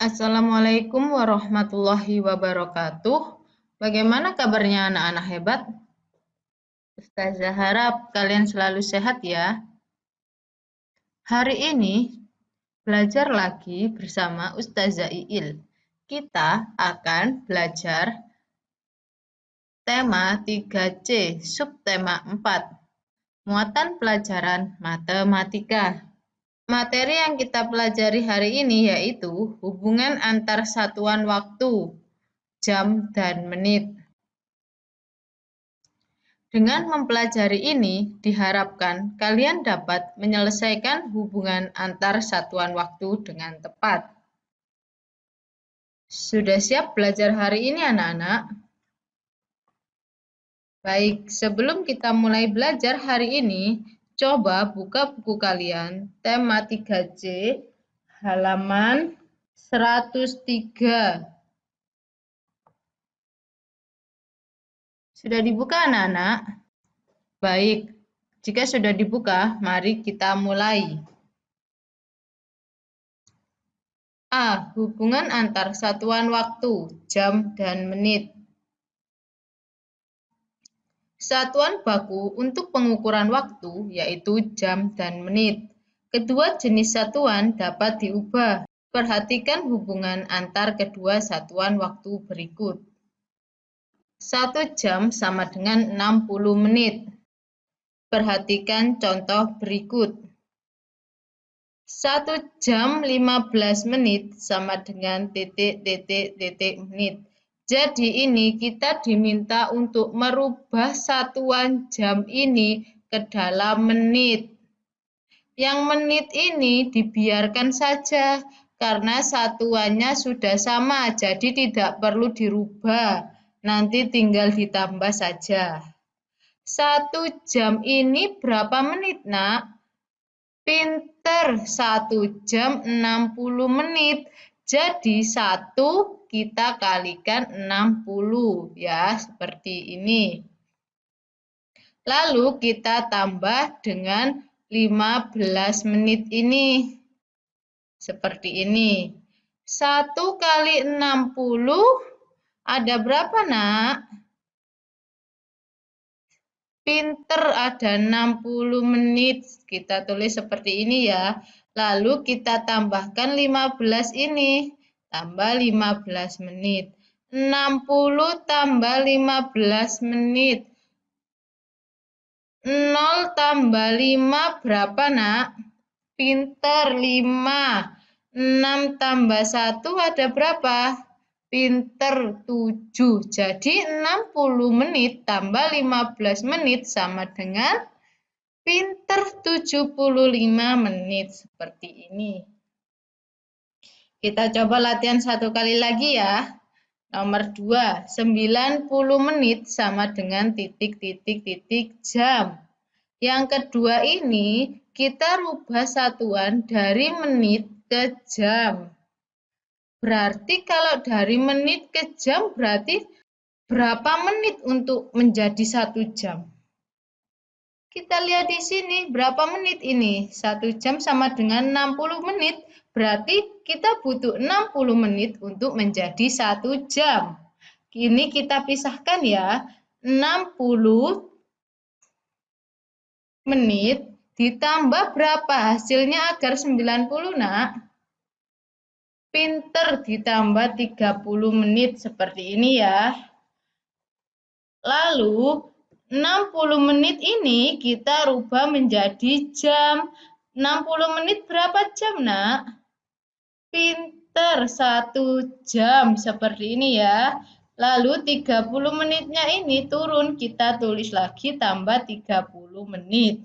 Assalamualaikum warahmatullahi wabarakatuh. Bagaimana kabarnya anak-anak hebat? Ustazah harap kalian selalu sehat ya. Hari ini belajar lagi bersama Ustazah Iil. Kita akan belajar tema 3C, subtema 4, muatan pelajaran matematika. Materi yang kita pelajari hari ini yaitu hubungan antar satuan waktu, jam dan menit. Dengan mempelajari ini, diharapkan kalian dapat menyelesaikan hubungan antar satuan waktu dengan tepat. Sudah siap belajar hari ini, anak-anak? Baik, sebelum kita mulai belajar hari ini, coba buka buku kalian, tema 3C, halaman 103. Sudah dibuka, anak-anak? Baik, jika sudah dibuka, mari kita mulai. A. Hubungan antar satuan waktu, jam dan menit. Satuan baku untuk pengukuran waktu yaitu jam dan menit. Kedua jenis satuan dapat diubah. Perhatikan hubungan antar kedua satuan waktu berikut. 1 jam sama dengan 60 menit. Perhatikan contoh berikut. 1 jam 15 menit sama dengan titik menit. Jadi ini kita diminta untuk merubah satuan jam ini ke dalam menit. Yang menit ini dibiarkan saja karena satuannya sudah sama, jadi tidak perlu dirubah. Nanti tinggal ditambah saja. 1 jam ini berapa menit, Nak? Pinter, 1 jam 60 menit. Jadi 1 kita kalikan 60 ya, seperti ini. Lalu kita tambah dengan 15 menit ini. Seperti ini. 1 kali 60 ada berapa, Nak? Pinter, ada 60 menit. Kita tulis seperti ini ya. Lalu kita tambahkan 15 ini. Tambah 15 menit. 60 tambah 15 menit. 0 tambah 5 berapa, Nak? Pinter, 5. 6 tambah 1 ada berapa? Pinter, 7. Jadi 60 menit tambah 15 menit sama dengan pinter 75 menit. Seperti ini. Kita coba latihan 1 kali lagi ya. Nomor 2, 90 menit sama dengan titik jam. Yang kedua ini kita rubah satuan dari menit ke jam. Berarti kalau dari menit ke jam berarti berapa menit untuk menjadi 1 jam? Kita lihat di sini berapa menit ini? 1 jam sama dengan 60 menit. Berarti kita butuh 60 menit untuk menjadi 1 jam. Ini kita pisahkan ya. 60 menit ditambah berapa? Hasilnya agar 90, Nak? Pinter, ditambah 30 menit seperti ini ya. Lalu 60 menit ini kita rubah menjadi jam. 60 menit berapa jam, Nak? Pinter, 1 jam seperti ini ya. Lalu 30 menitnya ini turun, kita tulis lagi tambah 30 menit.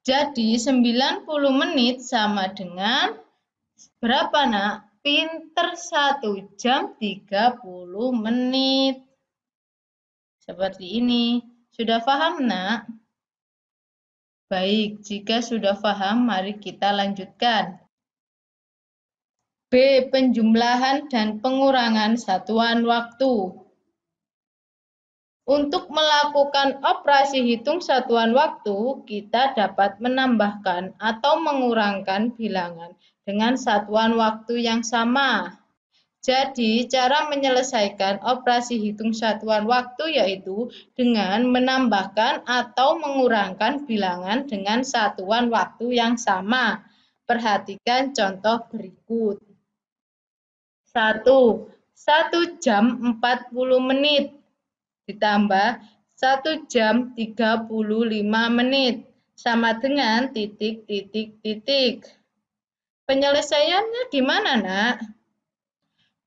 Jadi 90 menit sama dengan berapa, Nak? Pinter, 1 jam 30 menit. Seperti ini. Sudah paham, Nak? Baik, jika sudah paham, mari kita lanjutkan. B. Penjumlahan dan pengurangan satuan waktu. Untuk melakukan operasi hitung satuan waktu, kita dapat menambahkan atau mengurangkan bilangan dengan satuan waktu yang sama. Jadi, cara menyelesaikan operasi hitung satuan waktu yaitu dengan menambahkan atau mengurangkan bilangan dengan satuan waktu yang sama. Perhatikan contoh berikut. 1 jam 40 menit ditambah 1 jam 35 menit sama dengan titik, titik, titik. Penyelesaiannya gimana, Nak?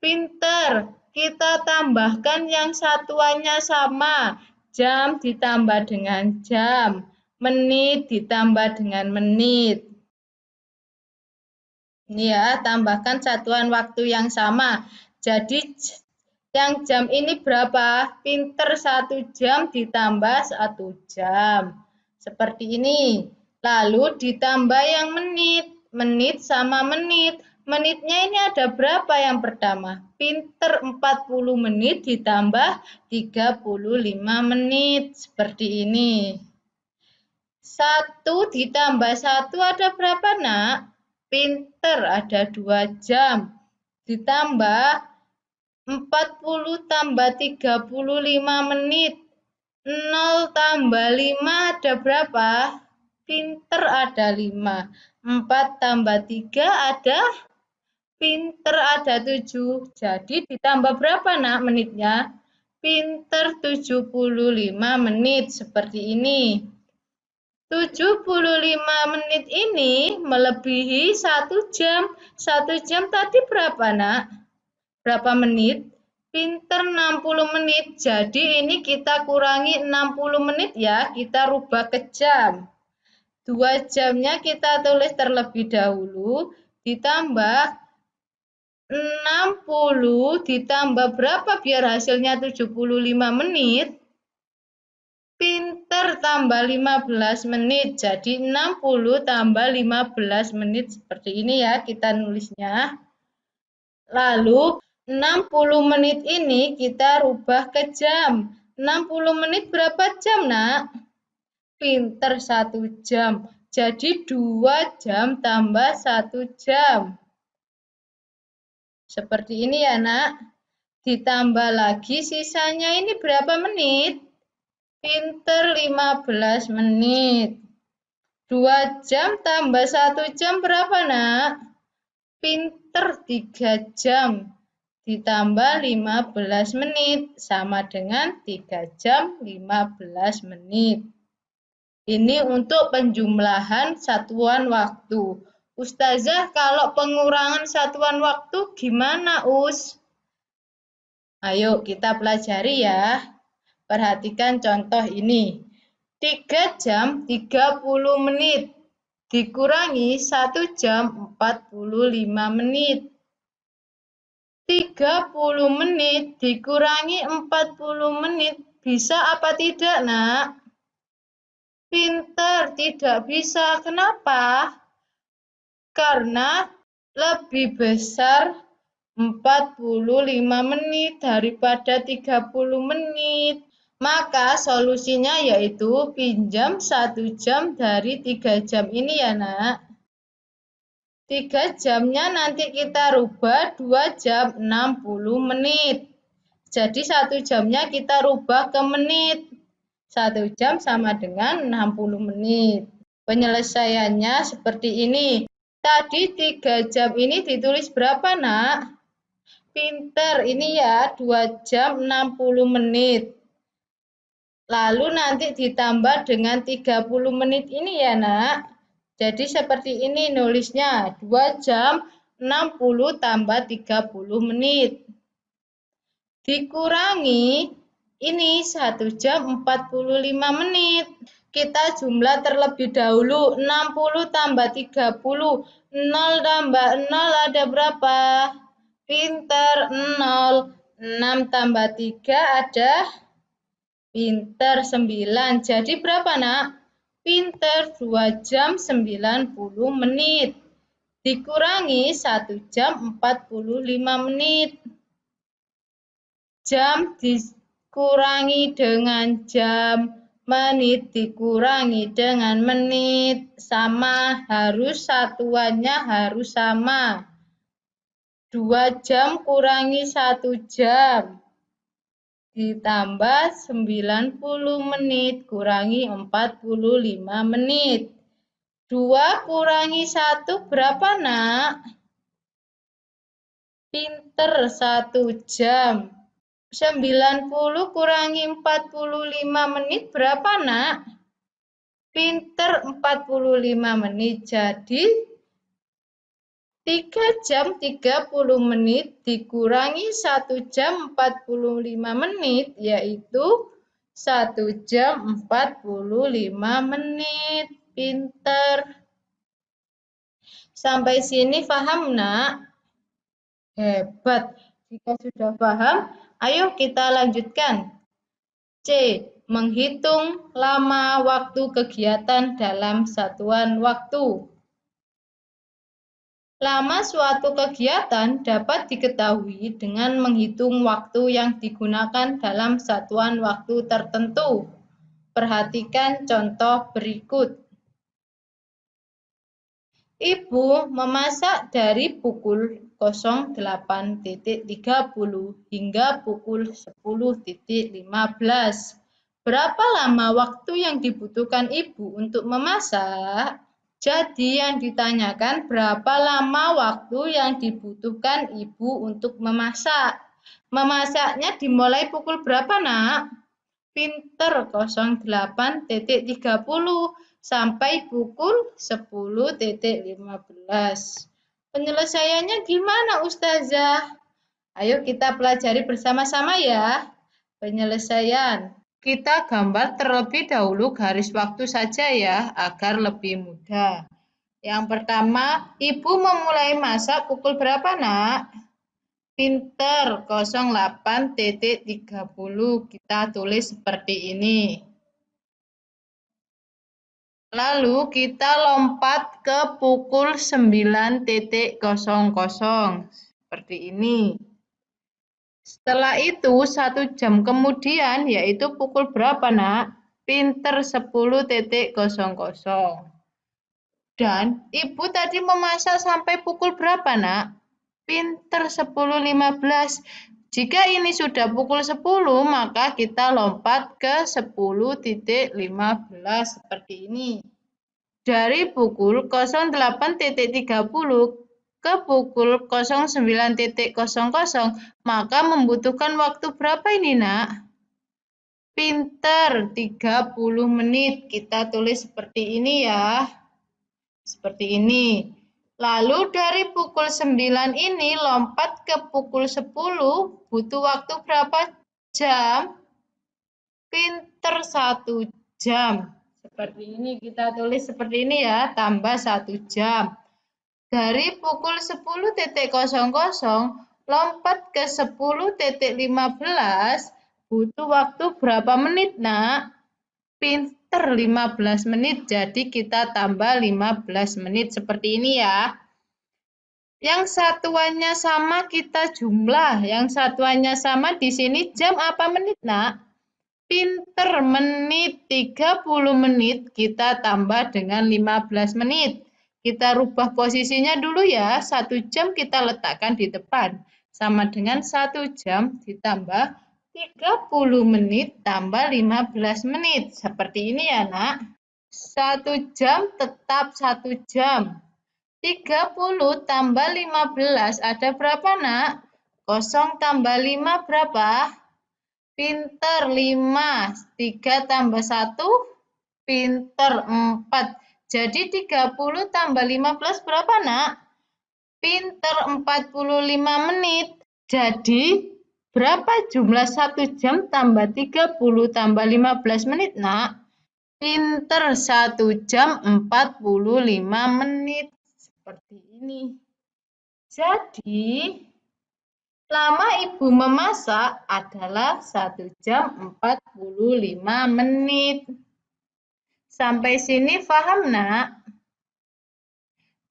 Pinter, kita tambahkan yang satuannya sama. Jam ditambah dengan jam, menit ditambah dengan menit. Ini ya, tambahkan satuan waktu yang sama. Jadi yang jam ini berapa? Pinter, 1 jam ditambah 1 jam. Seperti ini. Lalu ditambah yang menit. Menit sama menit. Menitnya ini ada berapa yang pertama? Pinter, 40 menit ditambah 35 menit. Seperti ini. 1 ditambah 1 ada berapa, Nak? Pinter, ada 2 jam. Ditambah 40 tambah 35 menit. 0 tambah 5 ada berapa? Pinter, ada 5. 4 tambah 3 ada? Pinter, ada 7. Jadi ditambah berapa, Nak, menitnya? Pinter, 75 menit. Seperti ini. 75 menit ini melebihi 1 jam. 1 jam tadi berapa, Nak? Berapa menit? Pinter, 60 menit. Jadi ini kita kurangi 60 menit ya, kita rubah ke jam. 2 jamnya kita tulis terlebih dahulu, ditambah 60 ditambah berapa biar hasilnya 75 menit? Pinter, tambah 15 menit. Jadi 60 tambah 15 menit. Seperti ini ya kita nulisnya. Lalu 60 menit ini kita rubah ke jam. 60 menit berapa jam, Nak? Pinter, 1 jam. Jadi 2 jam tambah 1 jam. Seperti ini ya, Nak. Ditambah lagi sisanya ini berapa menit? Pinter, 15 menit. 2 jam tambah 1 jam berapa, Nak? Pinter, 3 jam. Ditambah 15 menit sama dengan 3 jam 15 menit. Ini untuk penjumlahan satuan waktu. Ustazah, kalau pengurangan satuan waktu gimana, Us? Ayo kita pelajari ya. Perhatikan contoh ini. 3 jam 30 menit dikurangi 1 jam 45 menit. 30 menit dikurangi 40 menit. Bisa apa tidak, Nak? Pinter, tidak bisa. Kenapa? Karena lebih besar 45 menit daripada 30 menit. Maka solusinya yaitu pinjam 1 jam dari 3 jam ini ya, Nak. 3 jamnya nanti kita rubah 2 jam 60 menit. Jadi 1 jamnya kita rubah ke menit. 1 jam sama dengan 60 menit. Penyelesaiannya seperti ini. Tadi 3 jam ini ditulis berapa, Nak? Pinter, ini ya 2 jam 60 menit. Lalu nanti ditambah dengan 30 menit ini ya, Nak. Jadi seperti ini nulisnya. 2 jam 60 tambah 30 menit. Dikurangi ini 1 jam 45 menit. Kita jumlah terlebih dahulu. 60 tambah 30. 0 tambah 0 ada berapa? Pinter, 0. 6 tambah 3 ada? Pinter, 9. Jadi berapa, Nak? Pinter, 2 jam 90 menit. Dikurangi 1 jam 45 menit. Jam dikurangi dengan jam, menit dikurangi dengan menit, sama, harus satuannya harus sama. 2 jam kurangi 1 jam. Ditambah 90 menit kurangi 45 menit. 2 kurangi 1 berapa, Nak? Pinter, 1 jam. 90 kurangi 45 menit berapa, Nak? Pinter, 45 menit. Jadi 3 jam 30 menit dikurangi 1 jam 45 menit, yaitu 1 jam 45 menit. Pinter. Sampai sini paham, Nak? Hebat. Jika sudah paham, ayo kita lanjutkan. C. Menghitung lama waktu kegiatan dalam satuan waktu. Lama suatu kegiatan dapat diketahui dengan menghitung waktu yang digunakan dalam satuan waktu tertentu. Perhatikan contoh berikut. Ibu memasak dari pukul 08.30 hingga pukul 10.15. Berapa lama waktu yang dibutuhkan ibu untuk memasak? Jadi yang ditanyakan berapa lama waktu yang dibutuhkan ibu untuk memasak. Memasaknya dimulai pukul berapa, Nak? Pinter, 08.30 sampai pukul 10.15. Penyelesaiannya gimana, Ustazah? Ayo kita pelajari bersama-sama ya. Penyelesaian. Kita gambar terlebih dahulu garis waktu saja ya, agar lebih mudah. Yang pertama, ibu memulai masak pukul berapa, Nak? Pinter, 08.30. Kita tulis seperti ini. Lalu kita lompat ke pukul 9.00. Seperti ini. Setelah itu 1 jam kemudian, yaitu pukul berapa, Nak? Pinter, 10.00. Dan ibu tadi memasak sampai pukul berapa, Nak? Pinter, 10.15. Jika ini sudah pukul 10, maka kita lompat ke 10.15 seperti ini. Dari pukul 08.30 ke pukul 09.00, maka membutuhkan waktu berapa ini, Nak? Pinter, 30 menit. Kita tulis seperti ini ya. Seperti ini. Lalu dari pukul 9 ini lompat ke pukul 10, butuh waktu berapa jam? Pinter, 1 jam. Seperti ini, kita tulis seperti ini ya, tambah 1 jam. Dari pukul 10.00 lompat ke 10.15, butuh waktu berapa menit, Nak? Pinter, 15 menit. Jadi kita tambah 15 menit seperti ini ya. Yang satuannya sama kita jumlah. Yang satuannya sama di sini jam apa menit, Nak? Pinter, menit. 30 menit kita tambah dengan 15 menit. Kita rubah posisinya dulu ya. 1 jam kita letakkan di depan. Sama dengan 1 jam ditambah 30 menit tambah 15 menit. Seperti ini ya, Nak. 1 jam tetap 1 jam. 30 tambah 15 ada berapa, Nak? 0 tambah 5 berapa? Pinter, 5. 3 tambah 1? Pinter, 4. Jadi 30 tambah 15 berapa, Nak? Pinter, 45 menit. Jadi berapa jumlah 1 jam tambah 30 tambah 15 menit, Nak? Pinter, 1 jam 45 menit. Seperti ini. Jadi lama ibu memasak adalah 1 jam 45 menit. Sampai sini paham, Nak?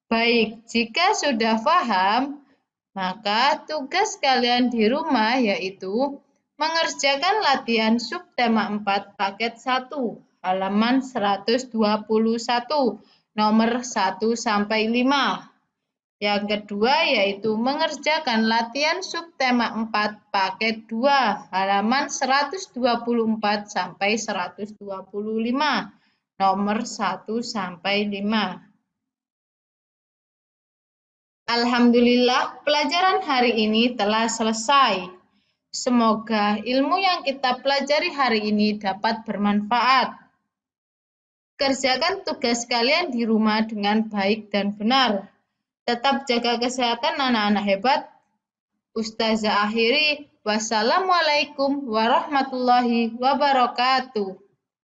Baik, jika sudah paham, maka tugas kalian di rumah yaitu mengerjakan latihan subtema 4 paket 1, halaman 121, nomor 1 sampai 5. Yang kedua yaitu mengerjakan latihan subtema 4 paket 2 halaman 124 sampai 125 nomor 1 sampai 5. Alhamdulillah pelajaran hari ini telah selesai. Semoga ilmu yang kita pelajari hari ini dapat bermanfaat. Kerjakan tugas kalian di rumah dengan baik dan benar. Tetap jaga kesehatan anak-anak hebat. Ustazah akhiri, wassalamualaikum warahmatullahi wabarakatuh.